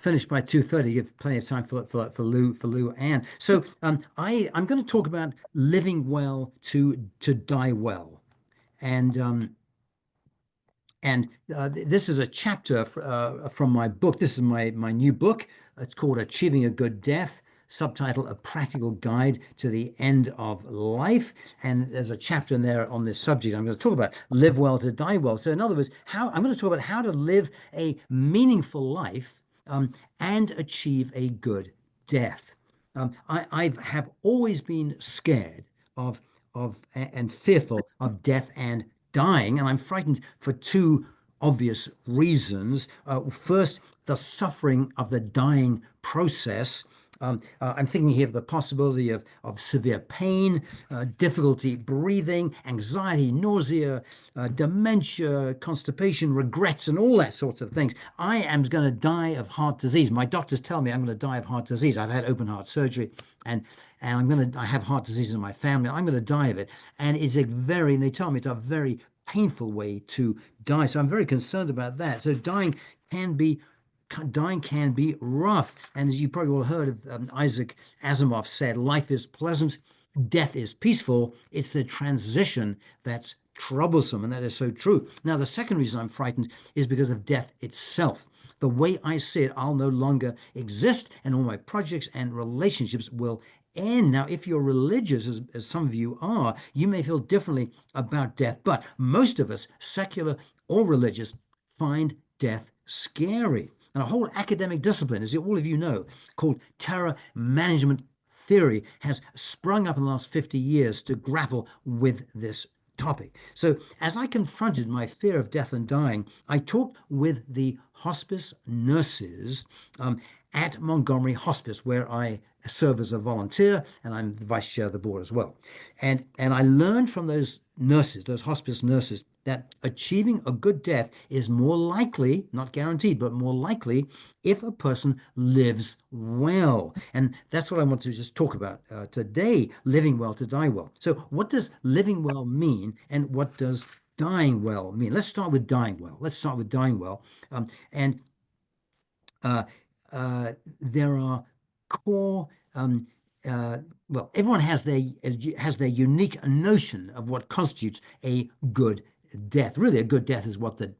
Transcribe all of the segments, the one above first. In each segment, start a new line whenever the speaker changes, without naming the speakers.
finish by 2:30. Give plenty of time for Luann. So I'm going to talk about living well to die well, and this is a chapter from my book. This is my new book. It's called Achieving a Good Death. Subtitle: A Practical Guide to the End of Life. And there's a chapter in there on this subject. I'm going to talk about live well to die well. So in other words, I'm going to talk about how to live a meaningful life and achieve a good death. I have always been scared of and fearful of death and dying, and I'm frightened for two obvious reasons. First, the suffering of the dying process. I'm thinking here of the possibility of severe pain, difficulty breathing, anxiety, nausea, dementia, constipation, regrets, and all that sorts of things. I am going to die of heart disease. My doctors tell me I'm going to die of heart disease. I've had open heart surgery, and I have heart disease in my family. I'm going to die of it. And and they tell me it's a very painful way to die. So I'm very concerned about that. So dying can be rough. And as you probably all heard of, Isaac Asimov said, life is pleasant, death is peaceful. It's the transition that's troublesome. And that is so true. Now, the second reason I'm frightened is because of death itself. The way I see it, I'll no longer exist, and all my projects and relationships will end. Now, if you're religious, as some of you are, you may feel differently about death. But most of us, secular or religious, find death scary. And a whole academic discipline, as all of you know, called terror management theory, has sprung up in the last 50 years to grapple with this topic. So as I confronted my fear of death and dying, I talked with the hospice nurses at Montgomery Hospice, where I serve as a volunteer, and I'm the vice chair of the board as well. And I learned from those nurses, those hospice nurses, that achieving a good death is more likely, not guaranteed, but more likely if a person lives well. And that's what I want to just talk about today, living well to die well. So what does living well mean, and what does dying well mean? Let's start with dying well. There are core well, everyone has their unique notion of what constitutes a good death. Really, a good death is what the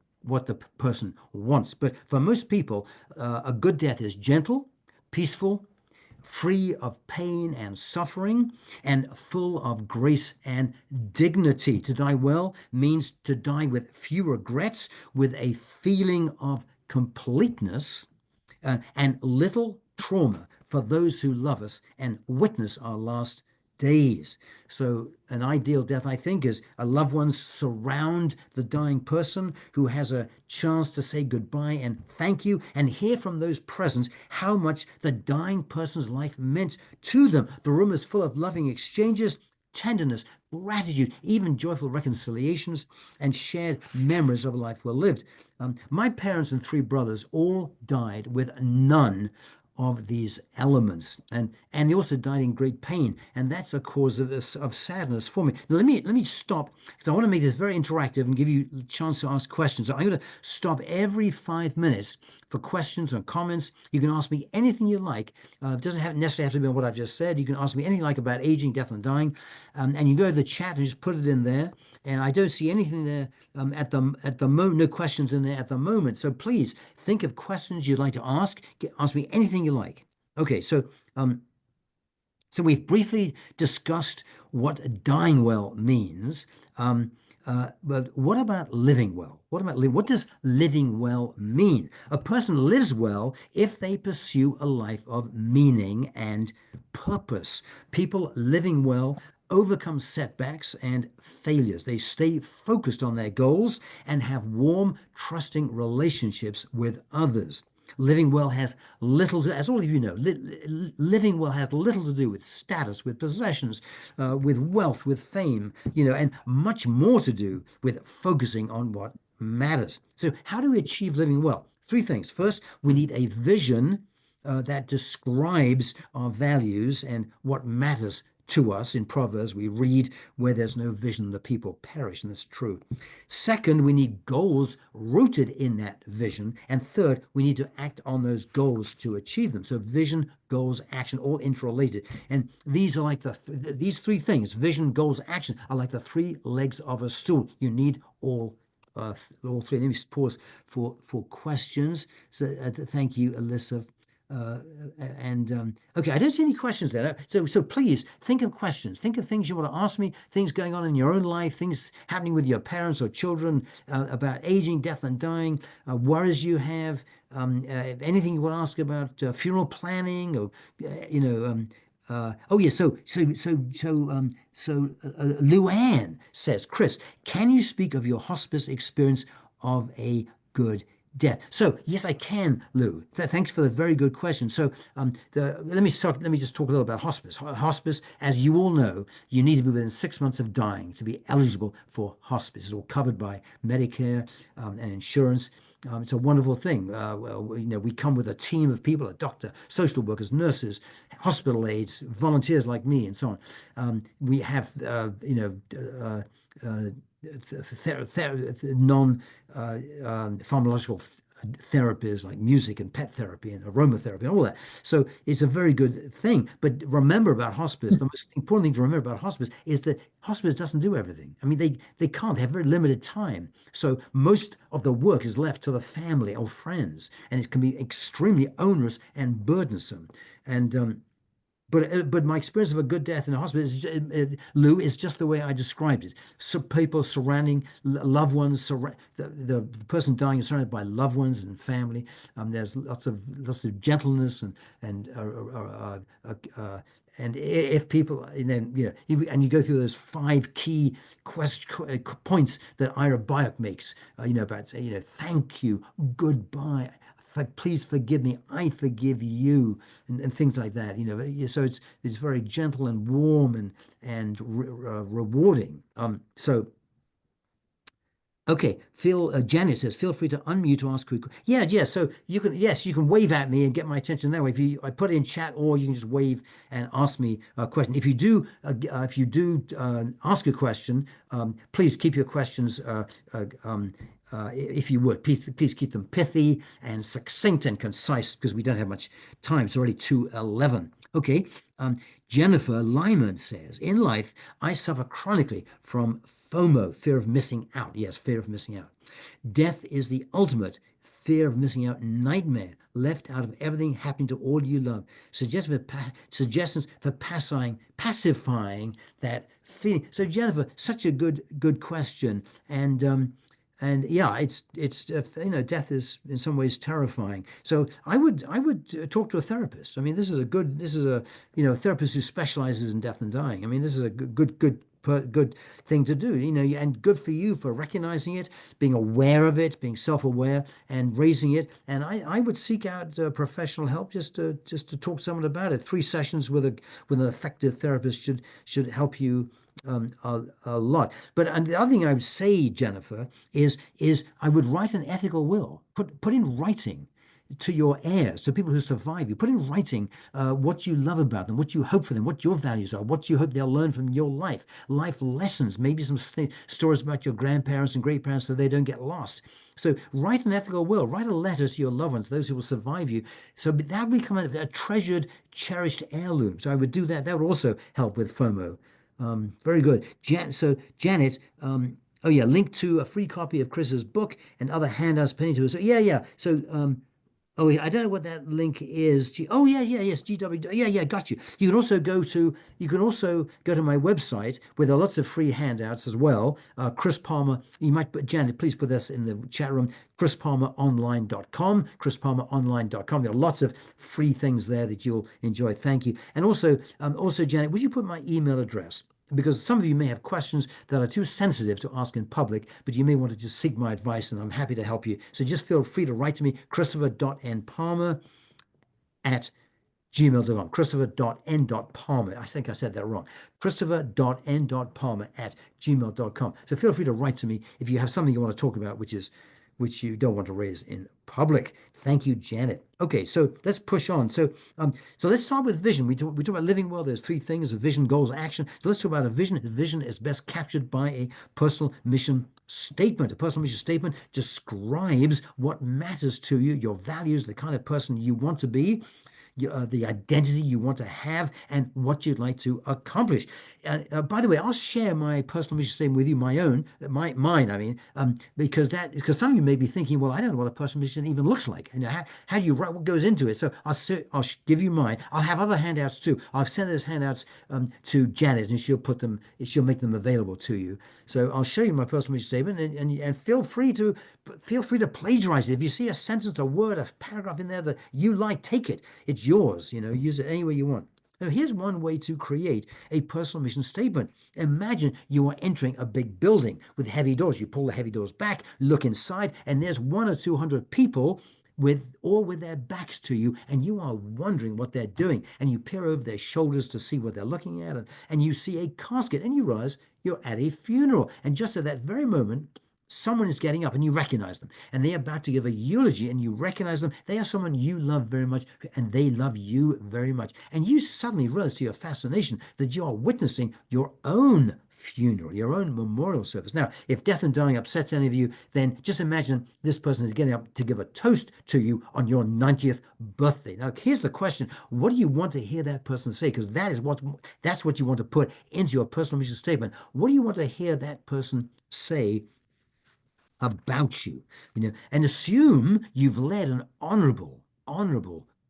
person wants. But for most people, a good death is gentle, peaceful, free of pain and suffering, and full of grace and dignity. To die well means to die with few regrets, with a feeling of completeness, and little trauma for those who love us and witness our last days. So an ideal death, I think, is a loved ones surround the dying person who has a chance to say goodbye and thank you, and hear from those present how much the dying person's life meant to them. The room is full of loving exchanges, tenderness, gratitude, even joyful reconciliations, and shared memories of a life well lived. My parents and three brothers all died with none of these elements, and they also died in great pain, and that's a cause of sadness for me. Now, let me stop, because I want to make this very interactive and give you a chance to ask questions. So I'm going to stop every 5 minutes for questions and comments. You can ask me anything you like. It doesn't necessarily have to be on what I've just said. You can ask me anything you like about aging, death, and dying, and you go to the chat and just put it in there. And I don't see anything there at the moment. No questions in there at the moment. So please think of questions you'd like to ask. Ask me anything you like. Okay, so we've briefly discussed what dying well means. But what about living well? What does living well mean? A person lives well if they pursue a life of meaning and purpose. People living well overcome setbacks and failures. They stay focused on their goals and have warm, trusting relationships with others. Living well has little to, as all of you know, living well has little to do with status, with possessions, with wealth, with fame, and much more to do with focusing on what matters. So how do we achieve living well? Three things. First, we need a vision that describes our values and what matters to us in Proverbs. We read, where there's no vision, the people perish, and that's true. Second, we need goals rooted in that vision. And third, we need to act on those goals to achieve them. So vision, goals, action, all interrelated. And these are like these three things, vision, goals, action, are like the three legs of a stool. You need all three. Let me pause for questions. So thank you, Alyssa. Okay, I don't see any questions there. So please think of questions. Think of things you want to ask me, things going on in your own life, things happening with your parents or children, about aging, death, and dying, worries you have, anything you want to ask about funeral planning, or oh yeah. Luann says, Chris, can you speak of your hospice experience of a good death? So yes, I can, Lou. Thanks for the very good question. So let me just talk a little about hospice. Hospice, as you all know, you need to be within 6 months of dying to be eligible for hospice. It's all covered by Medicare and insurance. It's a wonderful thing. We come with a team of people: a doctor, social workers, nurses, hospital aides, volunteers like me, and so on. We have, non-pharmacological therapies like music and pet therapy and aromatherapy and all that. So it's a very good thing. But remember about hospice, the most important thing to remember about hospice is that hospice doesn't do everything. I mean, they can't. They have very limited time. So most of the work is left to the family or friends, and it can be extremely onerous and burdensome. And but my experience of a good death in a hospital, Lou, is just the way I described it. So people surrounding loved ones, the person dying is surrounded by loved ones and family. There's lots of gentleness and if people, and then and you go through those 5 key points that Ira Byock makes, about thank you, goodbye, please forgive me, I forgive you, and things like that. So it's very gentle and warm and rewarding. Okay, Janet says, feel free to unmute to ask quick. Yeah. So you can wave at me and get my attention that way. I put it in chat, or you can just wave and ask me a question. If you do ask a question, please keep your questions. If you would, please keep them pithy and succinct and concise, because we don't have much time. It's already 2:11. Okay. Jennifer Lyman says, in life, I suffer chronically from FOMO, fear of missing out. Yes, fear of missing out. Death is the ultimate fear of missing out nightmare, left out of everything happening to all you love. Suggestions for pacifying that feeling. So Jennifer, such a good question. And yeah, it's death is in some ways terrifying. So I would talk to a therapist. I mean, this is a therapist who specializes in death and dying. I mean, this is a good thing to do, and good for you for recognizing it, being aware of it, being self-aware, and raising it. And I would seek out professional help just to talk to someone about it. 3 sessions with an effective therapist should help you a lot. But the other thing I would say, Jennifer, is I would write an ethical will. Put in writing to your heirs, to people who survive you. Put in writing what you love about them, what you hope for them, what your values are, what you hope they'll learn from your life lessons, maybe some stories about your grandparents and great-parents so they don't get lost. So write an ethical will, write a letter to your loved ones, those who will survive you. So that will become a treasured, cherished heirloom. So I would do that. That would also help with FOMO. Very good. So Janet, oh yeah, link to a free copy of Chris's book and other handouts penny to us. So yeah. So oh yeah, I don't know what that link is. Oh yes, GW. Yeah, got you. You can also go to my website where there are lots of free handouts as well. Chris Palmer, Janet, please put this in the chat room. ChrisPalmerOnline.com, ChrisPalmerOnline.com. There are lots of free things there that you'll enjoy. Thank you. And also Janet, would you put my email address? Because some of you may have questions that are too sensitive to ask in public, but you may want to just seek my advice, and I'm happy to help you. So just feel free to write to me, christopher.n.palmer@gmail.com. Christopher.n.palmer. I think I said that wrong. Christopher.n.palmer@gmail.com. So feel free to write to me if you have something you want to talk about, which is which you don't want to raise in public. Thank you, Janet. Okay, so let's push on. So let's start with vision. We talk about living well. There's three things: a vision, goals, action. So let's talk about a vision. A vision is best captured by a personal mission statement. A personal mission statement describes what matters to you, your values, the kind of person you want to be, the identity you want to have, and what you'd like to accomplish. By the way, I'll share my personal mission statement with you, mine. I mean, because some of you may be thinking, well, I don't know what a personal mission even looks like, and how do you write what goes into it. So I'll give you mine. I'll have other handouts too. I've sent those handouts to Janet, and she'll make them available to you. So I'll show you my personal mission statement, and feel free to plagiarize it. If you see a sentence, a word, a paragraph in there that you like, take it. It's yours. Use it any way you want. Now, here's one way to create a personal mission statement. Imagine you are entering a big building with heavy doors. You pull the heavy doors back, look inside, and there's 100 or 200 people with their backs to you, and you are wondering what they're doing. And you peer over their shoulders to see what they're looking at, and you see a casket, and you realize you're at a funeral. And just at that very moment, someone is getting up and you recognize them, and they're about to give a eulogy, and you recognize them. They are someone you love very much, and they love you very much. And you suddenly realize to your fascination that you are witnessing your own funeral, your own memorial service. Now, if death and dying upsets any of you, then just imagine this person is getting up to give a toast to you on your 90th birthday. Now, here's the question: what do you want to hear that person say? Because that's what you want to put into your personal mission statement. What do you want to hear that person say about you? And assume you've led an honorable,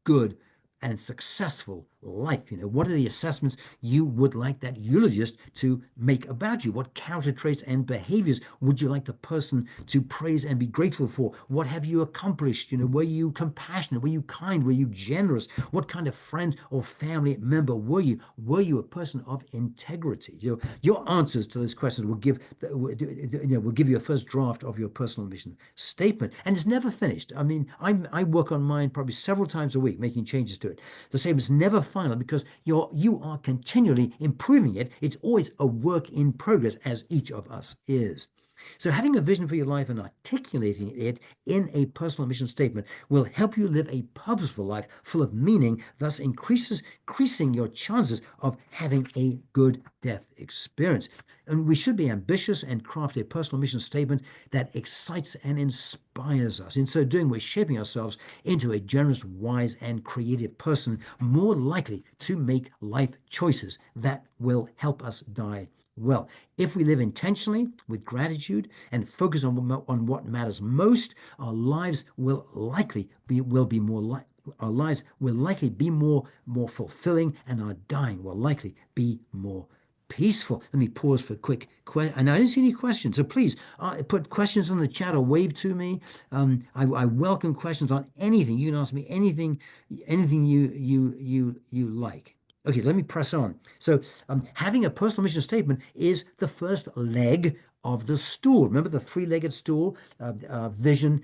good, and successful life. What are the assessments you would like that eulogist to make about you? What character traits and behaviors would you like the person to praise and be grateful for? What have you accomplished? Were you compassionate? Were you kind? Were you generous? What kind of friend or family member were you? Were you a person of integrity? Your answers to those questions will give you a first draft of your personal mission statement, and it's never finished. I mean, I work on mine probably several times a week, making changes to it. The same is never final, because you are continually improving it. It's always a work in progress, as each of us is. So having a vision for your life and articulating it in a personal mission statement will help you live a purposeful life full of meaning, thus increasing your chances of having a good death experience. And we should be ambitious and craft a personal mission statement that excites and inspires us. In so doing, we're shaping ourselves into a generous, wise, and creative person, more likely to make life choices that will help us die well. If we live intentionally, with gratitude, and focus on what matters most, our lives will likely be more fulfilling, and our dying will likely be more peaceful. Let me pause for a quick question. And I didn't see any questions, so please put questions in the chat or wave to me. I welcome questions on anything. You can ask me anything you like. Okay, let me press on. So having a personal mission statement is the first leg of the stool. Remember the three-legged stool: vision,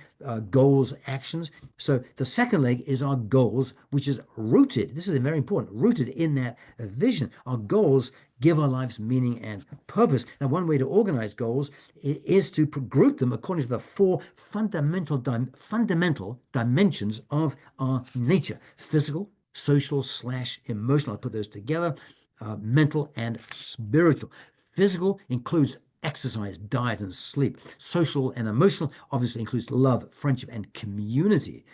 goals, actions. So the second leg is our goals, which is rooted. This is very important. Rooted in that vision. Our goals give our lives meaning and purpose. Now, one way to organize goals is to group them according to the four fundamental dimensions of our nature: physical, social/emotional. I put those together: mental and spiritual. Physical includes exercise, diet, and sleep. Social and emotional obviously includes love, friendship, and community.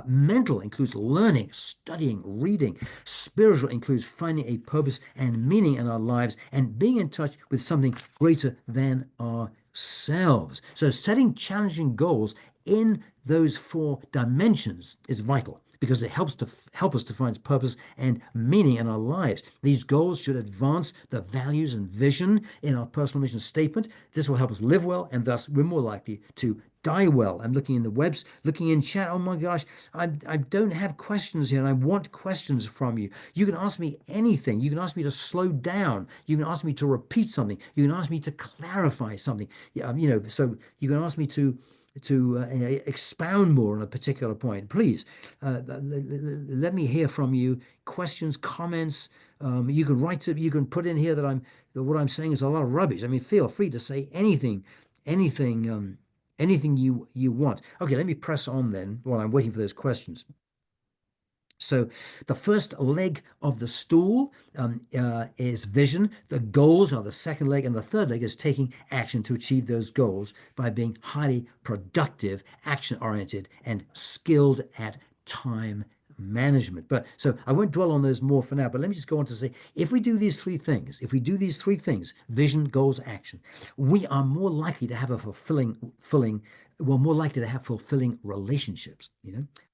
Mental includes learning, studying, reading. Spiritual includes finding a purpose and meaning in our lives and being in touch with something greater than ourselves. So setting challenging goals in those four dimensions is vital, because it help us to find purpose and meaning in our lives. These goals should advance the values and vision in our personal mission statement. This will help us live well, and thus we're more likely to die well. I'm looking in the webs, looking in chat. Oh my gosh, I don't have questions here, and I want questions from you. You can ask me anything. You can ask me to slow down. You can ask me to repeat something. You can ask me to clarify something. So you can ask me to expound more on a particular point. Please let me hear from you. Questions, comments. You can put in here that what I'm saying is a lot of rubbish. I mean, feel free to say anything Anything you want. Okay, let me press on then while I'm waiting for those questions. So the first leg of the stool is vision. The goals are the second leg, and the third leg is taking action to achieve those goals by being highly productive, action-oriented, and skilled at time management. But so I won't dwell on those more for now, but let me just go on to say, if we do these three things, vision, goals, action, we are more likely to have a we're more likely to have fulfilling relationships.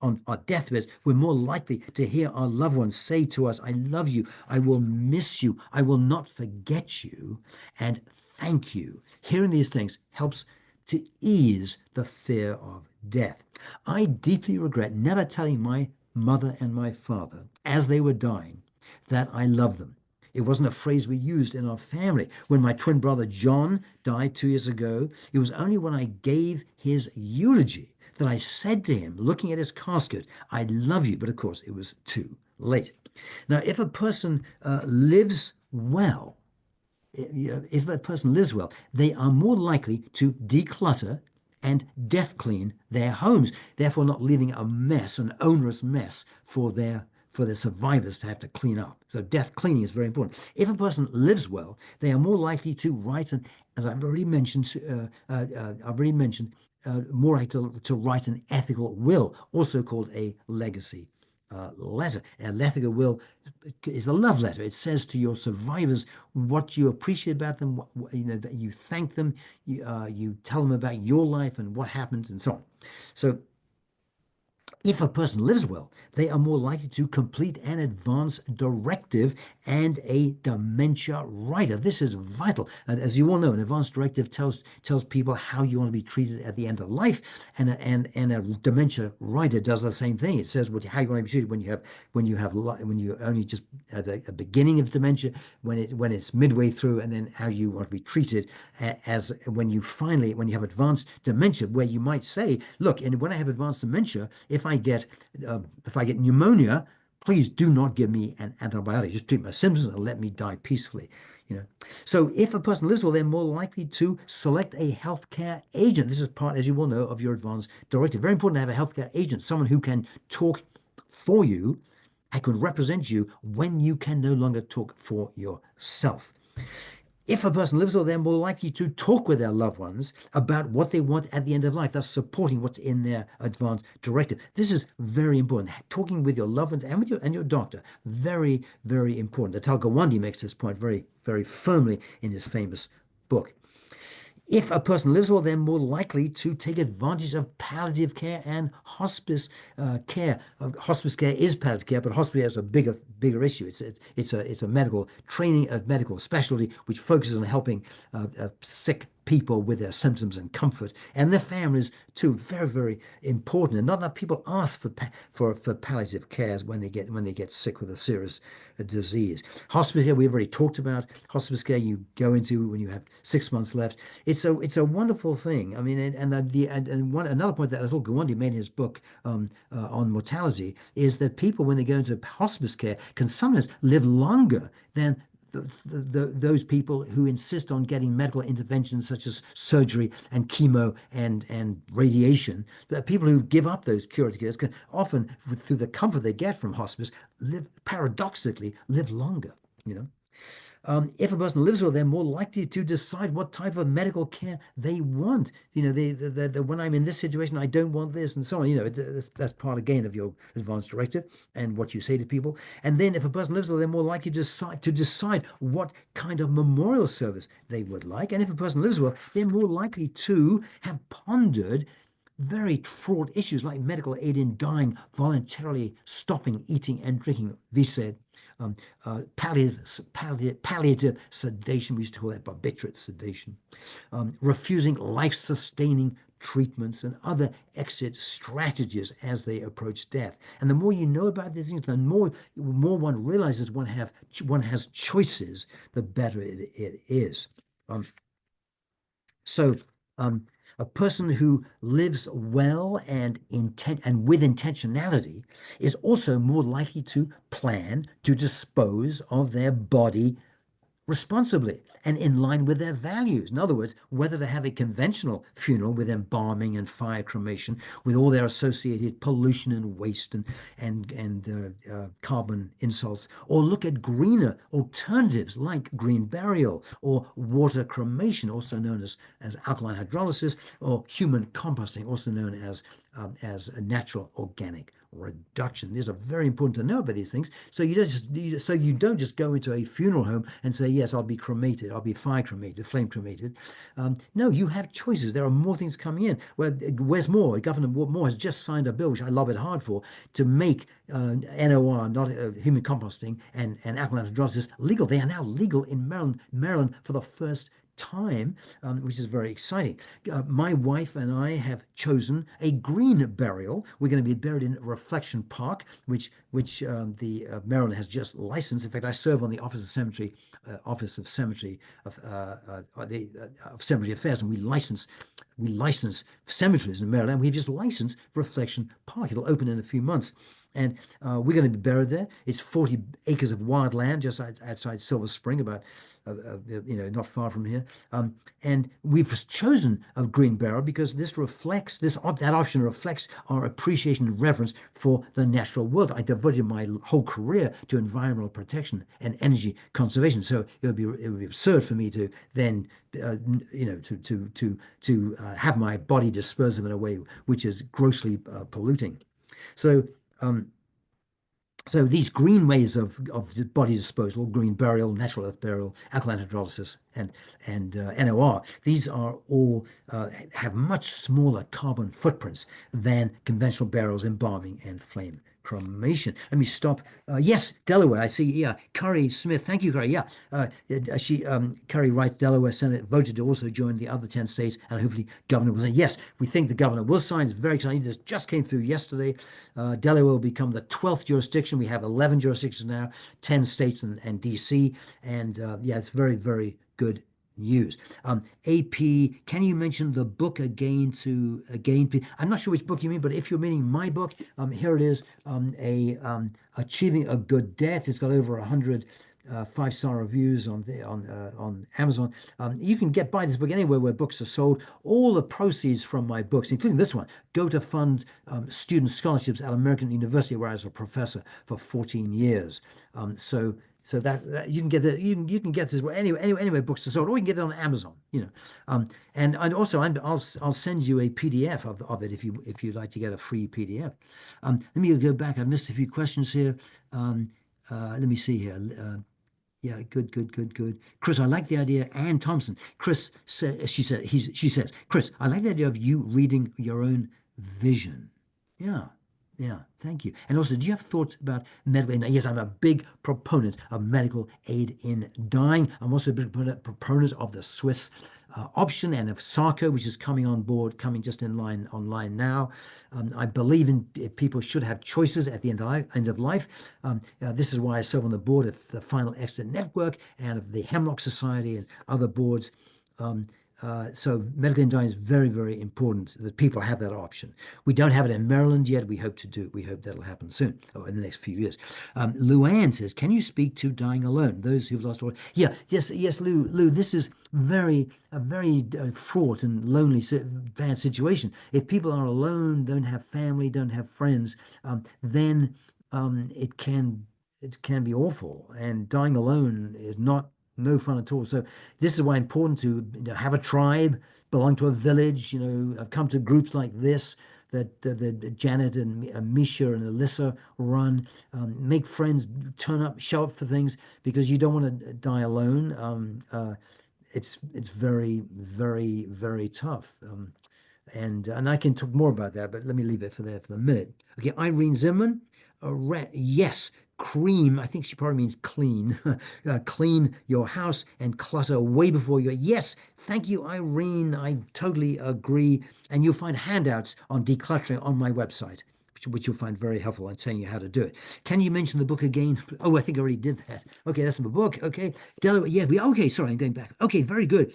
On our deathbeds, we're more likely to hear our loved ones say to us, I love you, I will miss you, I will not forget you, and thank you. Hearing these things helps to ease the fear of death. I deeply regret never telling my mother and my father, as they were dying, that I love them. It wasn't a phrase we used in our family. When my twin brother John died 2 years ago, it was only when I gave his eulogy that I said to him, looking at his casket, I love you. But of course, it was too late. Now, if a person lives well, if a person lives well, they are more likely to declutter and death clean their homes, therefore not leaving a mess, an onerous mess for their survivors to have to clean up. So death cleaning is very important. If a person lives well, they are more likely to write, and as I've already mentioned, more likely to write an ethical will, also called a legacy letter. A ethical will is a love letter. It says to your survivors what you appreciate about them, that you thank them, you tell them about your life and what happened and so on. So if a person lives well, they are more likely to complete an advance directive and a dementia rider. This is vital. And as you all know, an advance directive tells people how you want to be treated at the end of life, and a dementia rider does the same thing. It says how you want to be treated when you only just at the beginning of dementia, when it's midway through, and then how you want to be treated as when you have advanced dementia, where you might say, look, and when I have advanced dementia, if I get pneumonia, please do not give me an antibiotic. Just treat my symptoms and let me die peacefully. So if a person lives well, they're more likely to select a healthcare agent. This is part, as you will know, of your advance directive. Very important to have a healthcare agent, someone who can talk for you and can represent you when you can no longer talk for yourself. If a person lives well, they're more likely to talk with their loved ones about what they want at the end of life, thus supporting what's in their advance directive. This is very important. Talking with your loved ones and with your doctor, very, very important. Atal Gawande makes this point very, very firmly in his famous book. If a person lives well, they're more likely to take advantage of palliative care and hospice care. Hospice care is palliative care, but hospice care is a bigger issue. It's a medical training, a medical specialty which focuses on helping sick people with their symptoms and comfort, and their families too. Very, very important. And not enough people ask for palliative cares when they get sick with a serious disease. Hospice care, we've already talked about. Hospice care you go into when you have 6 months left. It's a wonderful thing. I mean, another point that Atul Gawande made in his book on mortality is that people, when they go into hospice care, can sometimes live longer than those people who insist on getting medical interventions such as surgery and chemo and radiation. But people who give up those curative cares can often, through the comfort they get from hospice, paradoxically live longer. If a person lives well, they're more likely to decide what type of medical care they want. When I'm in this situation, I don't want this, and so on. That's part again of your advance directive and what you say to people. And then, if a person lives well, they're more likely to decide what kind of memorial service they would like. And if a person lives well, they're more likely to have pondered very fraught issues like medical aid in dying, voluntarily stopping eating and drinking, we said, palliative sedation, we used to call that barbiturate sedation, refusing life-sustaining treatments and other exit strategies as they approach death. And the more you know about these things, the more one realizes one has choices, the better it is. So a person who lives well and with intentionality is also more likely to plan to dispose of their body responsibly and in line with their values. In other words, whether to have a conventional funeral with embalming and fire cremation, with all their associated pollution and waste and carbon insults, or look at greener alternatives like green burial or water cremation, also known as alkaline hydrolysis, or human composting, also known as a natural organic reduction. These are very important to know about these things. So you don't just go into a funeral home and say, yes, I'll be cremated, I'll be fire cremated, flame cremated. No, you have choices. There are more things coming in. Where's Moore? Governor Moore has just signed a bill, which I lobbied hard for, to make NOR, not human composting, and alkaline hydrolysis legal. They are now legal in Maryland for the first time, which is very exciting. My wife and I have chosen a green burial. We're going to be buried in Reflection Park, which the Maryland has just licensed. In fact, I serve on the Office of Cemetery Affairs, and we license cemeteries in Maryland. We've just licensed Reflection Park. It'll open in a few months. And we're going to be buried there. It's 40 acres of wild land just outside Silver Spring, about not far from here. And we've chosen a green burial because that option reflects our appreciation and reverence for the natural world. I devoted my whole career to environmental protection and energy conservation. So it would be absurd for me to then have my body dispose of in a way which is grossly polluting. So these green ways of body disposal, green burial, natural earth burial, alkaline hydrolysis, and NOR, these are all have much smaller carbon footprints than conventional burials, embalming, and flame cremation. Let me stop. Yes, Delaware. I see. Yeah, Curry Smith. Thank you, Curry. Yeah, Curry writes, Delaware Senate voted to also join the other 10 states, and hopefully governor will say yes. We think the governor will sign. It's very exciting. This just came through yesterday. Delaware will become the 12th jurisdiction. We have 11 jurisdictions now, 10 states and DC, and it's very, very good news. AP, can you mention the book again? I'm not sure which book you mean, but if you're meaning my book, here it is. Achieving a Good Death. It's got over 100 5-star reviews on Amazon. You can buy this book anywhere where books are sold. All the proceeds from my books, including this one, go to fund student scholarships at American University, where I was a professor for 14 years. So that you can get this anyway books are sold, or you can get it on Amazon. And also I'll send you a PDF of it if you'd like to get a free PDF. Let me go back. I missed a few questions here. Let me see here. Yeah, good. Chris, I like the idea. Ann Thompson. She says, Chris, I like the idea of you reading your own vision. Yeah, thank you. And also, do you have thoughts about medical aid? Yes, I'm a big proponent of medical aid in dying. I'm also a big proponent of the Swiss option and of SARCO, which is coming just online now. I believe people should have choices at the end of life. This is why I serve on the board of the Final Exit Network and of the Hemlock Society and other boards. So medical aid in dying is very, very important that people have that option. We don't have it in Maryland yet. We hope that'll happen soon, or in the next few years. Luann says, can you speak to dying alone, those who've lost all? Yeah, yes, Lou, this is a very fraught and lonely, bad situation. If people are alone, don't have family, don't have friends, then it can be awful. And dying alone is no fun at all. So this is why it's important to have a tribe, belong to a village. I've come to groups like this that Janet and Misha and Alyssa run. Make friends, turn up, show up for things, because you don't want to die alone. It's very, very, very tough. And I can talk more about that, but let me leave it for the minute. Okay, Irene Zimmerman. Yes. Cream, I think she probably means clean. Clean your house and clutter way before you. Yes, thank you, Irene. I totally agree. And you'll find handouts on decluttering on my website, which you'll find very helpful in telling you how to do it. Can you mention the book again? Oh, I think I already did that. Okay, that's my book. Okay, Delaware. Yeah, okay. Sorry, I'm going back. Okay, very good.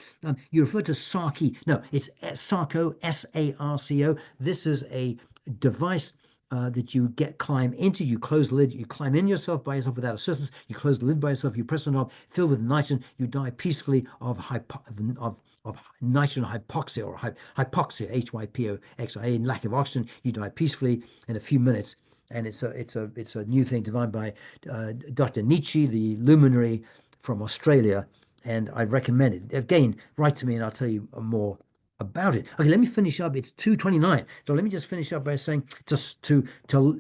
You referred to SARCI. No, it's SARCO, SARCO. This is a device that you climb into. You close the lid, you climb in yourself by yourself without assistance. You close the lid by yourself. You press the knob, filled with nitrogen. You die peacefully of nitrogen hypoxia or hypoxia, HYPOXIA, lack of oxygen. You die peacefully in a few minutes. And it's a new thing defined by Dr. Nietzsche, the luminary from Australia, and I recommend it. Again, write to me and I'll tell you more about it. Okay, let me finish up. It's 2:29. So let me just finish up by saying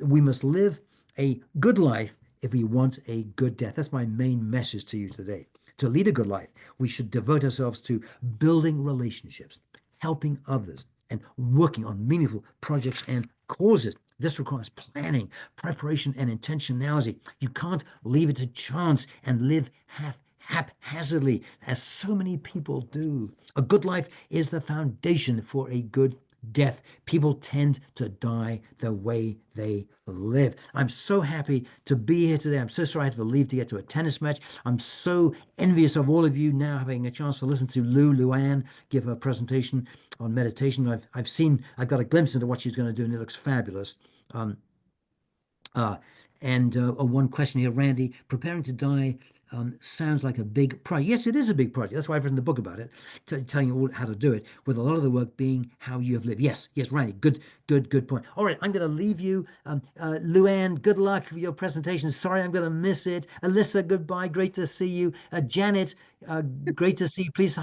we must live a good life if we want a good death. That's my main message to you today. To lead a good life, we should devote ourselves to building relationships, helping others, and working on meaningful projects and causes. This requires planning, preparation, and intentionality. You can't leave it to chance and live haphazardly, as so many people do. A good life is the foundation for a good death. People tend to die the way they live. I'm so happy to be here today. I'm so sorry I had to leave to get to a tennis match. I'm so envious of all of you now having a chance to listen to Luann give her presentation on meditation. I've got a glimpse into what she's going to do, and it looks fabulous. One question here, Randy, preparing to die sounds like a big project. Yes, it is a big project. That's why I've written the book about it, telling you all how to do it, with a lot of the work being how you have lived. Yes, Randy, good point. All right, I'm going to leave you. Luann, good luck with your presentation. Sorry, I'm going to miss it. Alyssa, goodbye. Great to see you. Janet, great to see you. Please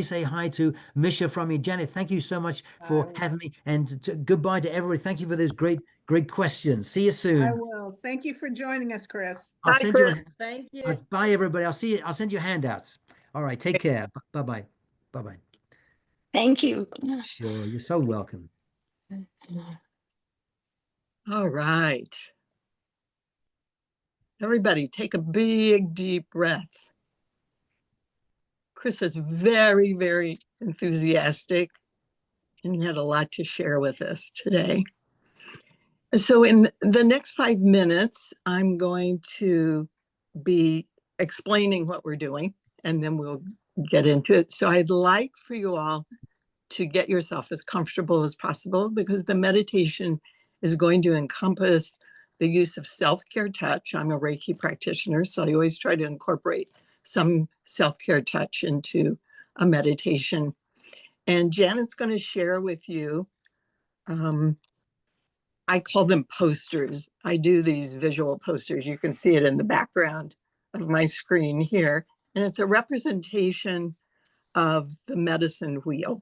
say hi to Misha from me. Janet, thank you so much for having me. And goodbye to everybody. Thank you for this great questions. See you soon.
I will. Thank you for joining us, Chris.
I'll send you.
Thank you.
Bye, everybody. I'll see you. I'll send you handouts. All right. Take care. Bye-bye. Bye-bye.
Thank you.
Sure. You're so welcome.
All right. Everybody, take a big, deep breath. Chris is very, very enthusiastic, and he had a lot to share with us today. So in the next 5 minutes, I'm going to be explaining what we're doing, and then we'll get into it. So I'd like for you all to get yourself as comfortable as possible, because the meditation is going to encompass the use of self-care touch. I'm a Reiki practitioner, so I always try to incorporate some self-care touch into a meditation. And Janet's going to share with you, I call them posters. I do these visual posters. You can see it in the background of my screen here. And it's a representation of the medicine wheel.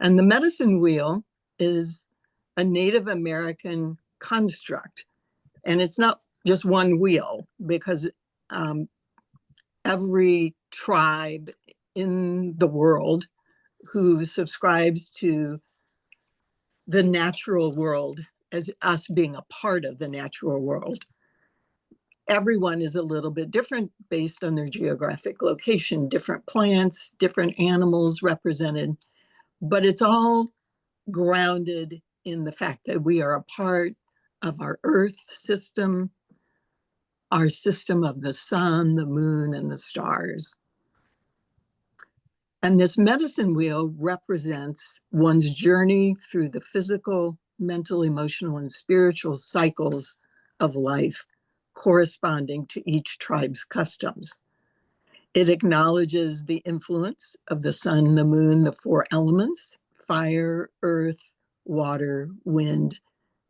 And the medicine wheel is a Native American construct. And it's not just one wheel, because every tribe in the world who subscribes to the natural world as us being a part of the natural world, everyone is a little bit different based on their geographic location, different plants, different animals represented, but it's all grounded in the fact that we are a part of our Earth system, our system of the sun, the moon, and the stars. And this medicine wheel represents one's journey through the physical, mental, emotional, and spiritual cycles of life, corresponding to each tribe's customs. It acknowledges the influence of the sun, the moon, the four elements, fire, earth, water, wind,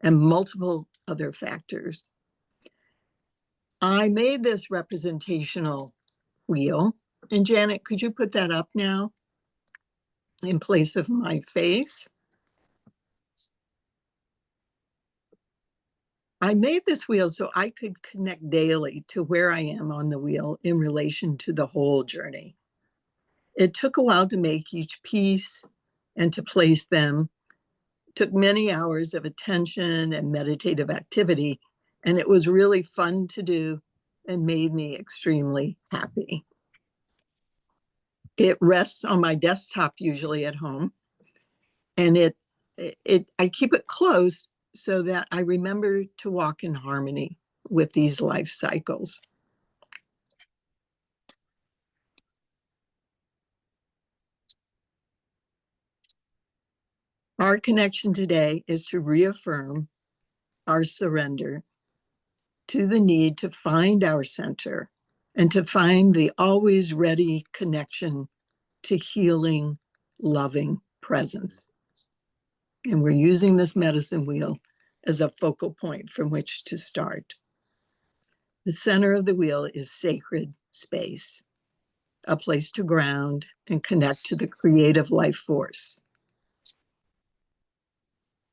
and multiple other factors. I made this representational wheel. And Janet, could you put that up now in place of my face? I made this wheel so I could connect daily to where I am on the wheel in relation to the whole journey. It took a while to make each piece and to place them. It took many hours of attention and meditative activity, and it was really fun to do and made me extremely happy. It rests on my desktop, usually at home, and I keep it close so that I remember to walk in harmony with these life cycles. Our connection today is to reaffirm our surrender to the need to find our center and to find the always ready connection to healing, loving presence. And we're using this medicine wheel as a focal point from which to start. The center of the wheel is sacred space, a place to ground and connect to the creative life force.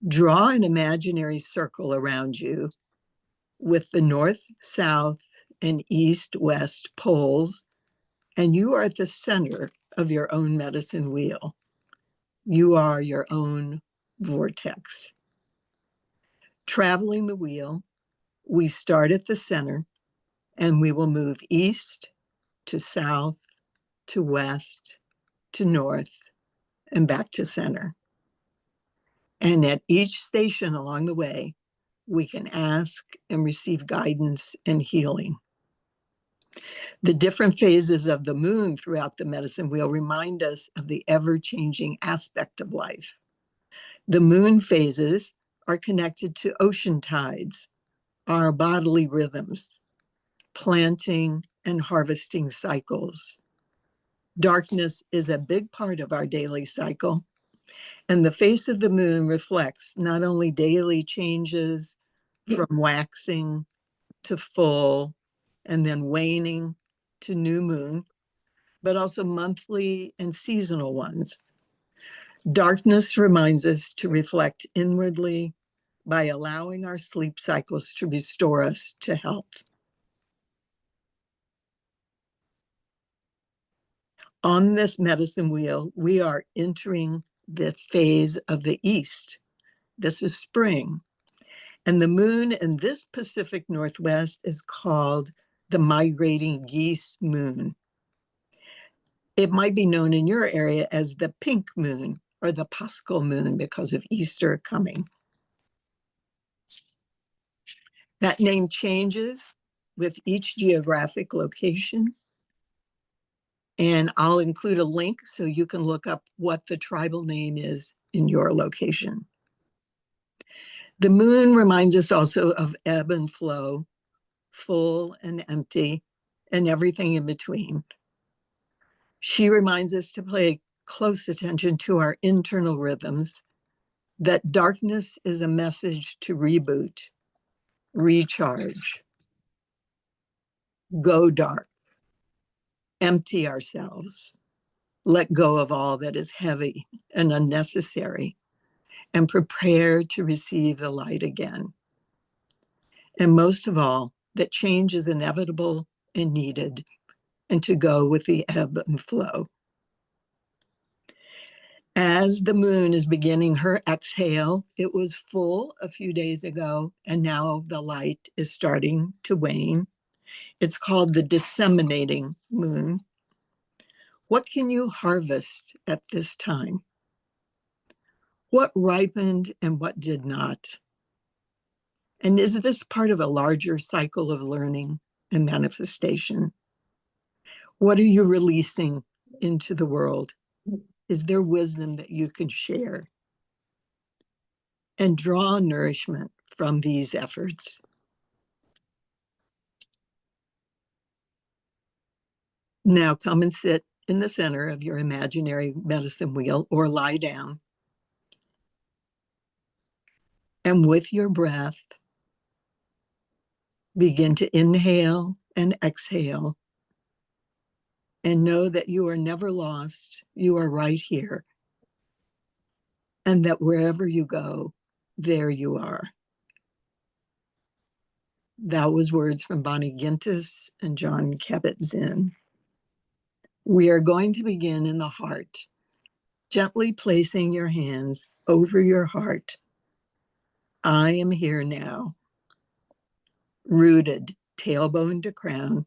Draw an imaginary circle around you with the north, south, and east, west poles, and you are at the center of your own medicine wheel. You are your own vortex. Traveling the wheel, we start at the center and we will move east to south, to west, to north, and back to center. And at each station along the way, we can ask and receive guidance and healing. The different phases of the moon throughout the medicine wheel remind us of the ever-changing aspect of life. The moon phases are connected to ocean tides, our bodily rhythms, planting and harvesting cycles. Darkness is a big part of our daily cycle, and the face of the moon reflects not only daily changes from waxing to full and then waning to new moon, but also monthly and seasonal ones. Darkness reminds us to reflect inwardly by allowing our sleep cycles to restore us to health. On this medicine wheel, we are entering the phase of the east. This is spring. And the moon in this Pacific Northwest is called the migrating geese moon. It might be known in your area as the pink moon or the Paschal moon because of Easter coming. That name changes with each geographic location. And I'll include a link so you can look up what the tribal name is in your location. The moon reminds us also of ebb and flow, full and empty, and everything in between. She reminds us to pay close attention to our internal rhythms, that darkness is a message to reboot, recharge, go dark, empty ourselves, let go of all that is heavy and unnecessary, and prepare to receive the light again. And most of all, that change is inevitable and needed, and to go with the ebb and flow. As the moon is beginning her exhale, it was full a few days ago, and now the light is starting to wane. It's called the disseminating moon. What can you harvest at this time? What ripened and what did not? And is this part of a larger cycle of learning and manifestation? What are you releasing into the world? Is there wisdom that you can share? And draw nourishment from these efforts. Now come and sit in the center of your imaginary medicine wheel or lie down. And with your breath, begin to inhale and exhale. And know that you are never lost. You are right here. And that wherever you go, there you are. That was words from Bonnie Gintis and John Kabat-Zinn. We are going to begin in the heart, gently placing your hands over your heart. I am here now, rooted tailbone to crown,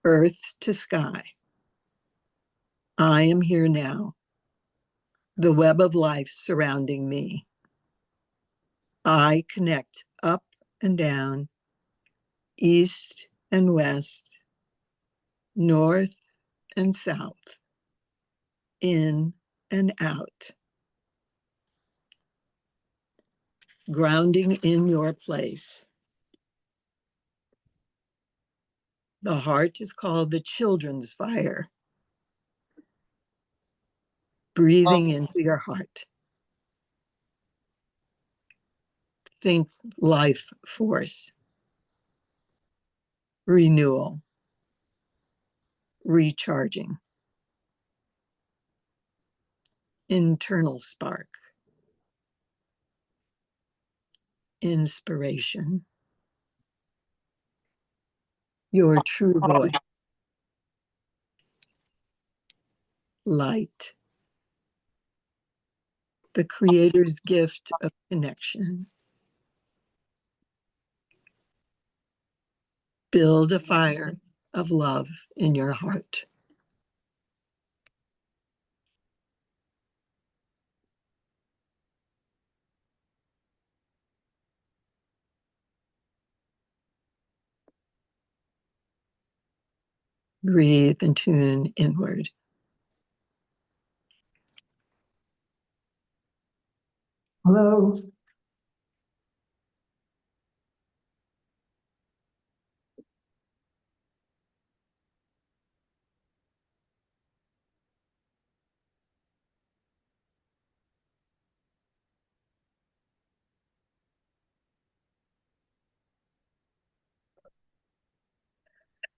earth to sky. I am here now, the web of life surrounding me. I connect up and down, east and west, north and south, in and out. grounding in your place. The heart is called the children's fire. Breathing into your heart. Think life force. Renewal. Recharging. Internal spark. Inspiration. Your true voice. Light. The Creator's gift of connection. Build a fire of love in your heart. Breathe and tune inward.
Hello.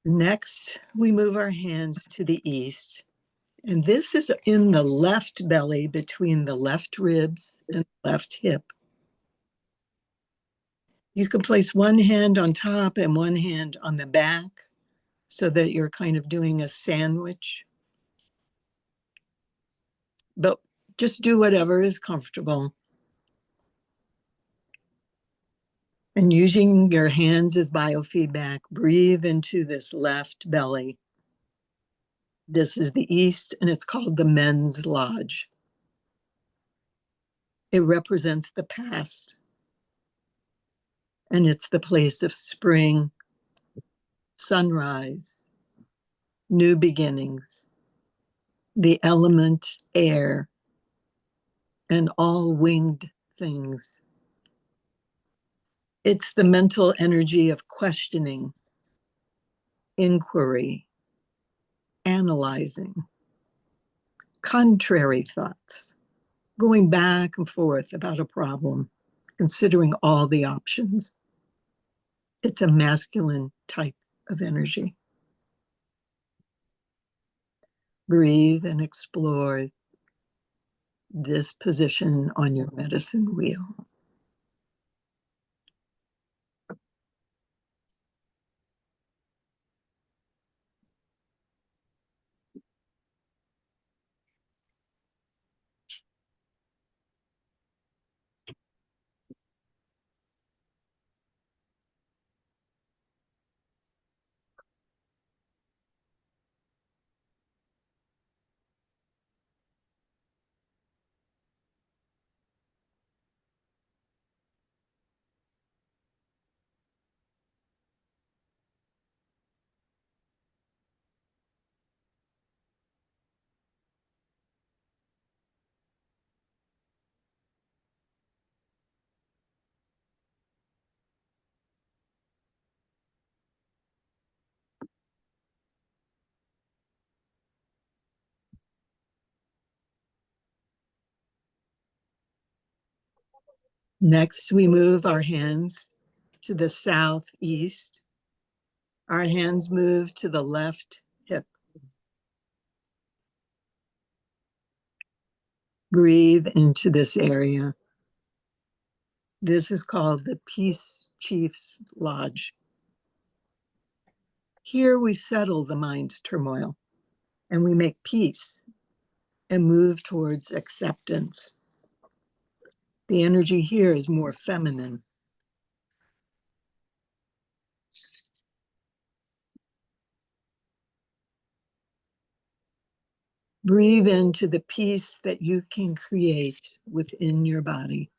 Next, we move our hands to the east. And this is in the left belly between the left ribs and left hip. You can place one hand on top and one hand on the back so that you're kind of doing a sandwich. But just do whatever is comfortable. And using your hands as biofeedback, breathe into this left belly. This is the east, and it's called the Men's Lodge. It represents the past. And it's the place of spring, sunrise, new beginnings, the element air, and all winged things. It's the mental energy of questioning, inquiry, analyzing, contrary thoughts, going back and forth about a problem, considering all the options. It's a masculine type of energy. Breathe and explore this position on your medicine wheel. Next, we move our hands to the southeast. Our hands move to the left hip. Breathe into this area. This is called the Peace Chief's Lodge. Here we settle the mind's turmoil and we make peace and move towards acceptance. The energy here is more feminine. Breathe into the peace that you can create within your body.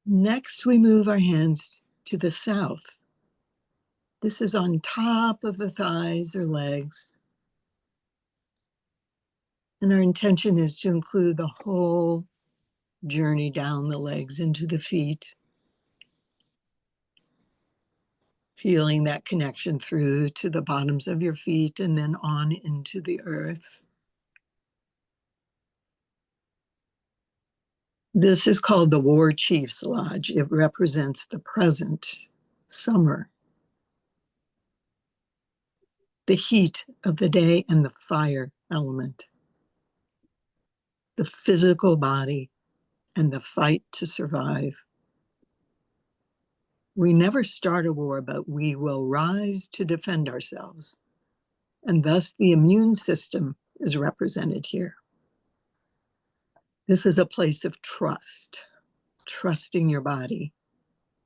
Next, we move our hands to the south. This is on top of the thighs or legs. And our intention is to include the whole journey down the legs into the feet, feeling that connection through to the bottoms of your feet and then on into the earth. This is called the War Chief's Lodge. It represents the present, summer, the heat of the day and the fire element, the physical body and the fight to survive. We never start a war, but we will rise to defend ourselves. And thus the immune system is represented here. This is a place of trust, trusting your body,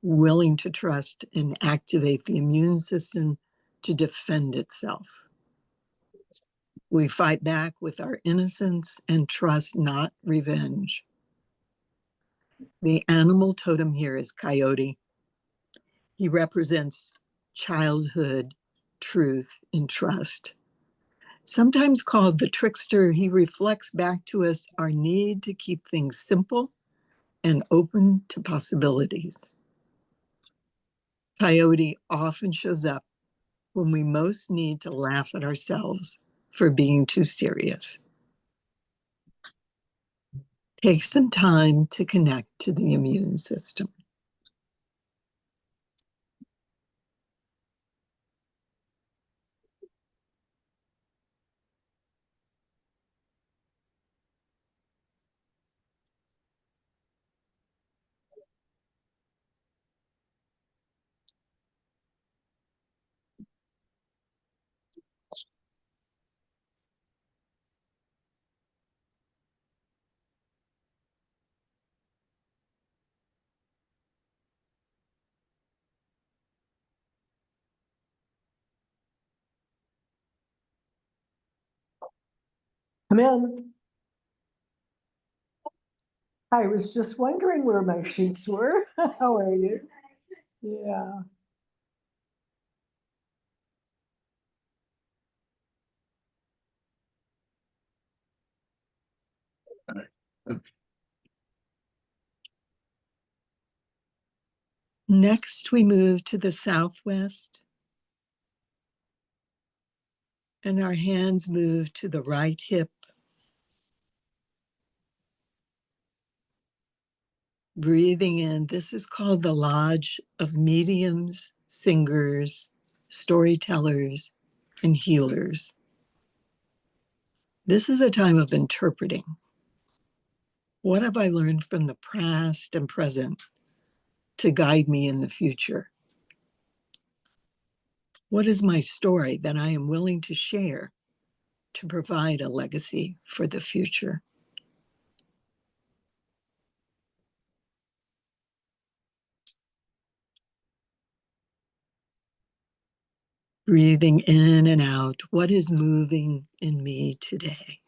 willing to trust and activate the immune system to defend itself. We fight back with our innocence and trust, not revenge. The animal totem here is coyote. He represents childhood, truth, and trust. Sometimes called the trickster, he reflects back to us our need to keep things simple and open to possibilities. Coyote often shows up when we most need to laugh at ourselves for being too serious. Take some time to connect to the immune system.
Come in. I was just wondering where my sheets were. How are you? Yeah.
Next, we move to the southwest, and our hands move to the right hip. Breathing in, this is called the Lodge of Mediums, Singers, Storytellers, and Healers. This is a time of interpreting. What have I learned from the past and present to guide me in the future? What is my story that I am willing to share to provide a legacy for the future? Breathing in and out, what is moving in me today?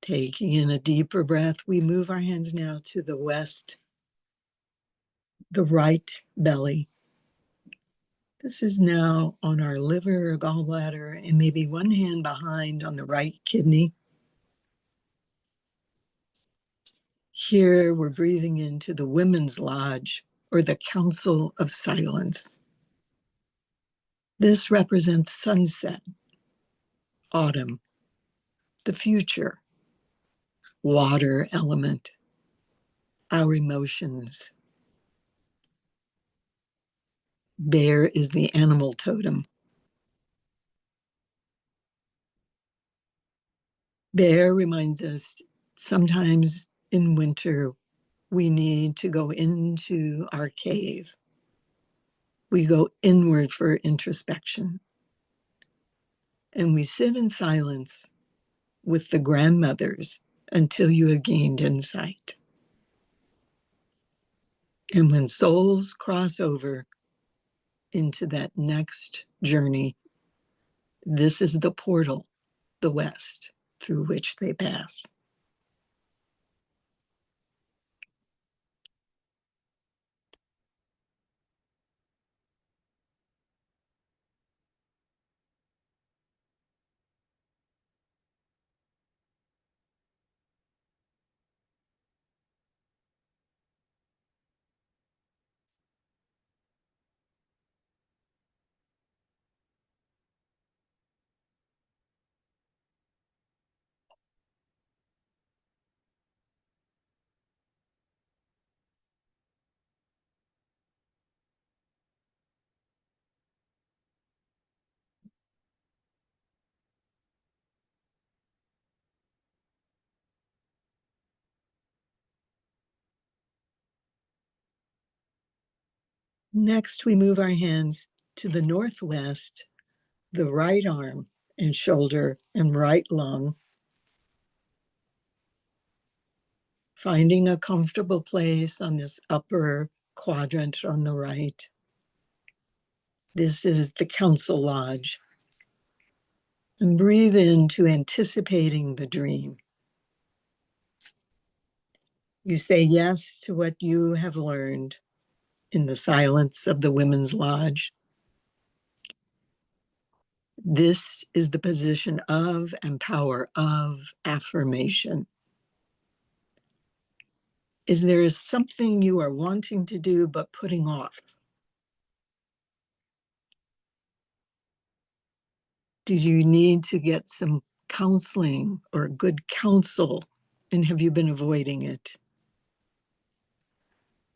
Taking in a deeper breath, we move our hands now to the west, the right belly. This is now on our liver or gallbladder, and maybe one hand behind on the right kidney. Here we're breathing into the Women's Lodge, or the Council of Silence. This represents sunset, autumn, the future, water element, our emotions. Bear is the animal totem. Bear reminds us sometimes in winter we need to go into our cave. We go inward for introspection. And we sit in silence with the grandmothers until you have gained insight. And when souls cross over into that next journey, this is the portal, the West, through which they pass. Next, we move our hands to the northwest, the right arm and shoulder and right lung, finding a comfortable place on this upper quadrant on the right. This is the Council Lodge. And breathe into anticipating the dream. You say yes to what you have learned in the silence of the Women's Lodge. This is the position of and power of affirmation. Is there something you are wanting to do but putting off? Do you need to get some counseling or good counsel, and have you been avoiding it?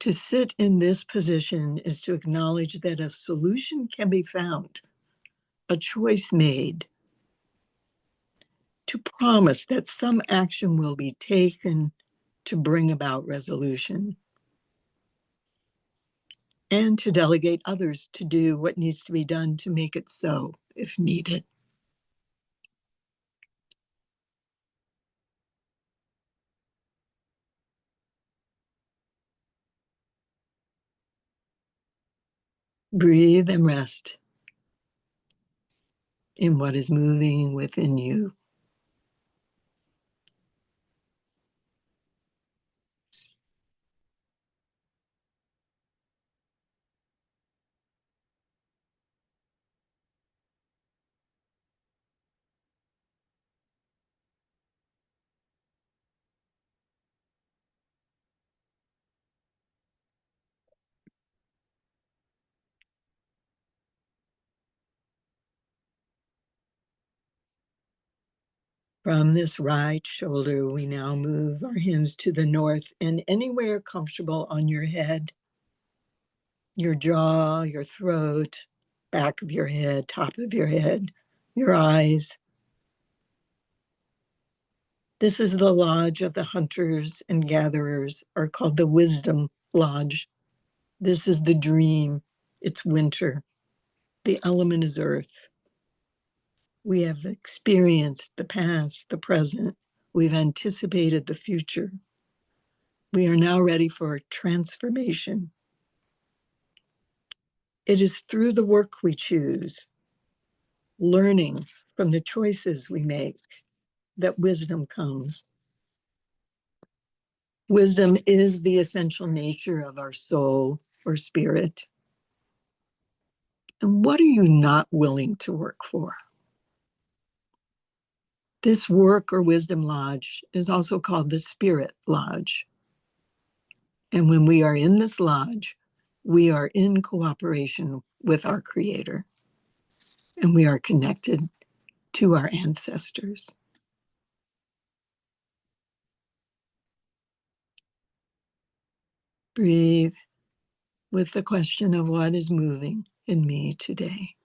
To sit in this position is to acknowledge that a solution can be found, a choice made, to promise that some action will be taken to bring about resolution, and to delegate others to do what needs to be done to make it so, if needed. Breathe and rest in what is moving within you. From this right shoulder, we now move our hands to the north and anywhere comfortable on your head, your jaw, your throat, back of your head, top of your head, your eyes. This is the lodge of the hunters and gatherers, or called the Wisdom Lodge. This is the dream. It's winter. The element is earth. We have experienced the past, the present. We've anticipated the future. We are now ready for transformation. It is through the work we choose, learning from the choices we make, that wisdom comes. Wisdom is the essential nature of our soul or spirit. And what are you not willing to work for? This work or wisdom lodge is also called the Spirit Lodge, And when we are in this lodge, we are in cooperation with our Creator, and we are connected to our ancestors. Breathe with the question of what is moving in me today.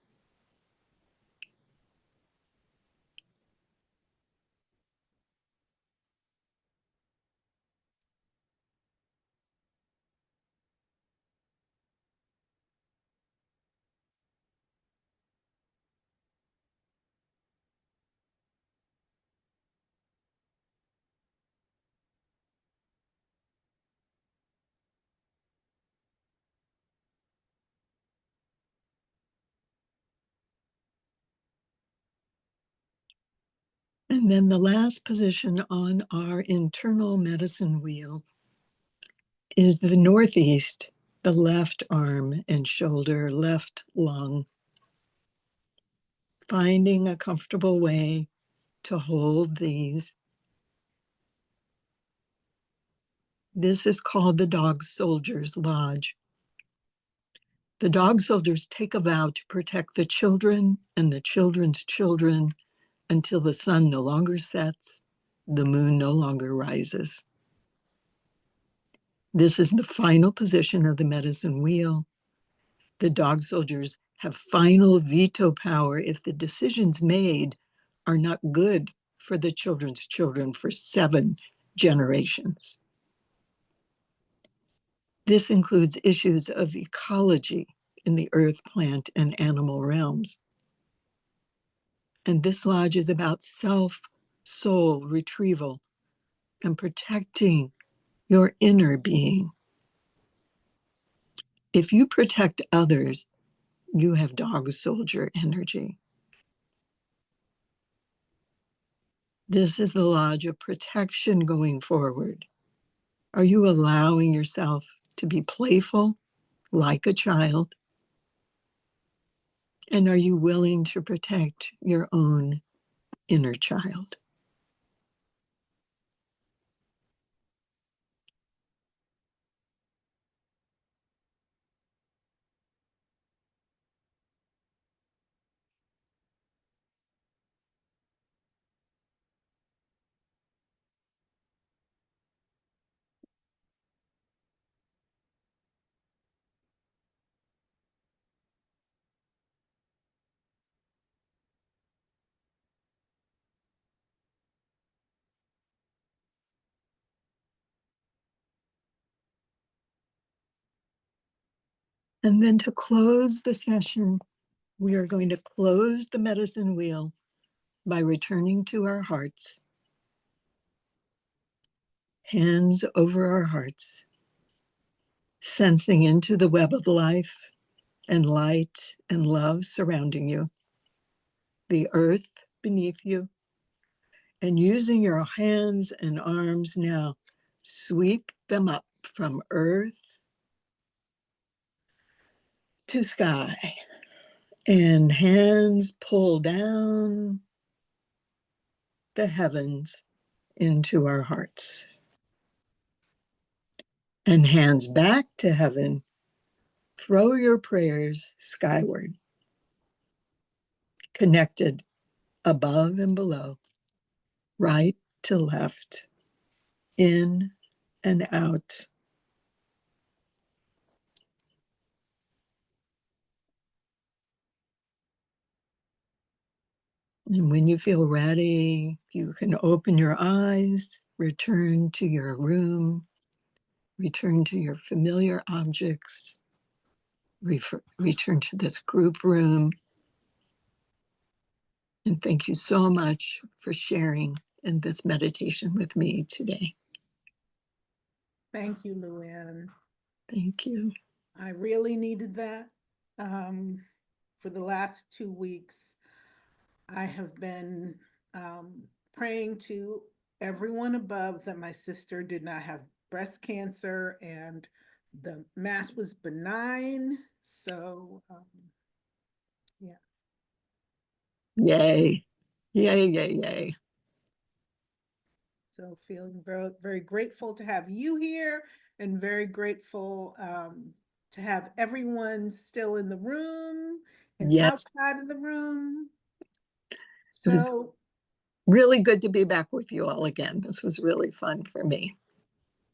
And then the last position on our internal medicine wheel is the northeast, the left arm and shoulder, left lung. Finding a comfortable way to hold these. This is called the Dog Soldiers Lodge. The dog soldiers take a vow to protect the children and the children's children until the sun no longer sets, the moon no longer rises. This is the final position of the medicine wheel. The dog soldiers have final veto power if the decisions made are not good for the children's children for 7 generations. This includes issues of ecology in the earth, plant, and animal realms. And this lodge is about self-soul retrieval and protecting your inner being. If you protect others, you have dog soldier energy. This is the lodge of protection going forward. Are you allowing yourself to be playful like a child? And are you willing to protect your own inner child? And then to close the session, we are going to close the medicine wheel by returning to our hearts, hands over our hearts, sensing into the web of life and light and love surrounding you, the earth beneath you, and using your hands and arms now, sweep them up from earth to sky, and hands pull down the heavens into our hearts. And hands back to heaven, throw your prayers skyward, connected above and below, right to left, in and out. And when you feel ready, you can open your eyes, return to your room, return to your familiar objects, return to this group room. And thank you so much for sharing in this meditation with me today.
Thank you, Luann.
Thank you.
I really needed that. For the last 2 weeks, I have been praying to everyone above that my sister did not have breast cancer and the mass was benign. So, yeah.
Yay. Yay, yay, yay.
So feeling very, very grateful to have you here and very grateful to have everyone still in the room and
Yes,
outside of the room.
it was
So
really good to be back with you all again. This was really fun for me.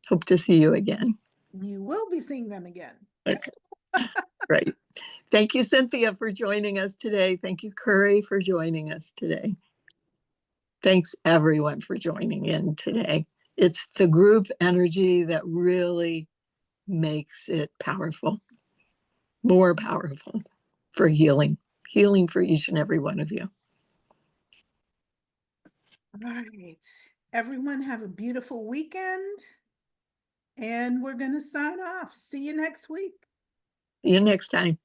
Hope to see you again.
you will be seeing them again.
Okay, great. Thank you, Cynthia, for joining us today. Thank you, Curry, for joining us today. Thanks, everyone, for joining in today. It's the group energy that really makes it powerful, more powerful for healing for each and every one of you.
All right. Everyone have a beautiful weekend. And we're going to sign off. See you next week.
See you next time.